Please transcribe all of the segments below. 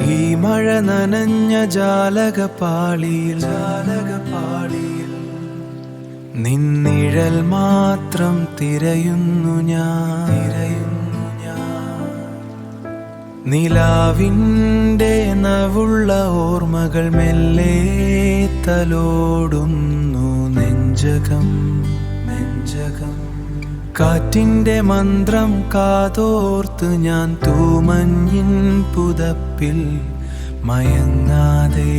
ഈ മഴ നനഞ്ഞ ജാലകപാളിയിൽ നിന്നിഴൽ മാത്രം തിരയുന്നു ഞാൻ നിലാവിൻ്റെ നവുള്ള ഓർമ്മകൾ മെല്ലെ തലോടുന്നു നെഞ്ചകം കാറ്റിൻ്റെ മന്ത്രം കാതോർത്ത് ഞാൻ തൂമഞ്ഞിൻ പുതപ്പിൽ മയങ്ങാതെ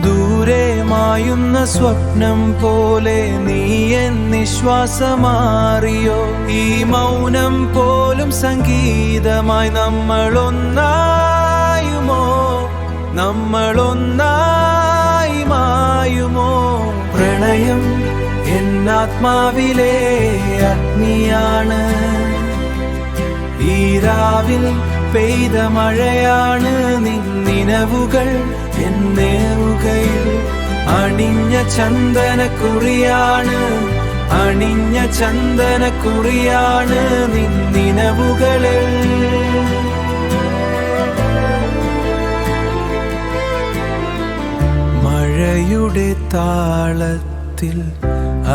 ദൂരെ മായുന്ന സ്വപ്നം പോലെ നീ എൻ നിശ്വാസമാറിയോ ഈ മൗനം പോലും സംഗീതമായി നമ്മളൊന്നായി മായുമോ പ്രണയം എന്നാത്മാവിലെ അഗ്നിയാണ് ഈ രാവിൽ പെയ്ത മഴയാണ് നിന്നനവുകൾ എന്നേറുകയിൽ അണിഞ്ഞ ചന്ദനക്കുറിയാണ് നിന്നനവുകളിൽ മഴയുടെ താളത്തിൽ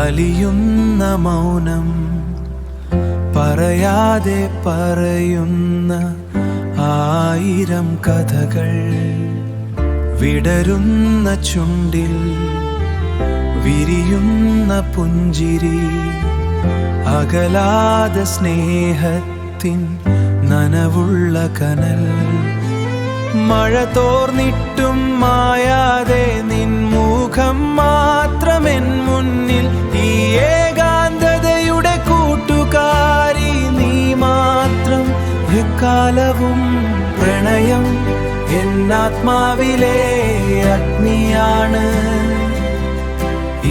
അലിയുന്ന മൗനം പറയാതെ പറയുന്ന ആയിരം കഥകൾ വിടരുന്ന ചുണ്ടിൽ വിരിയുന്ന പുഞ്ചിരി അകലാതെ സ്നേഹത്തിൻ നനവുള്ള കനൽ മഴ തോർന്നിട്ടും മായാതെ നിൻ മുഖം മാത്രമെൻ മുന്നിൽ ഈ ഏകാന്തതയുടെ കൂട്ടുകാരി നീ മാത്രം എക്കാലവും പ്രണയം എന്നാത്മാവിലെ അഗ്നിയാണ്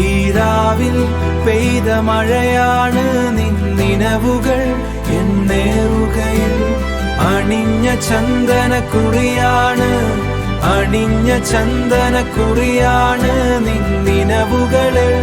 ഈ രാവിൽ പെയ്ത മഴയാണ് നിന്നനവുകൾ എന്നേറുകയിൽ അണിഞ്ഞ ചന്ദനക്കുറിയാണ് നിന്നനവുകളിൽ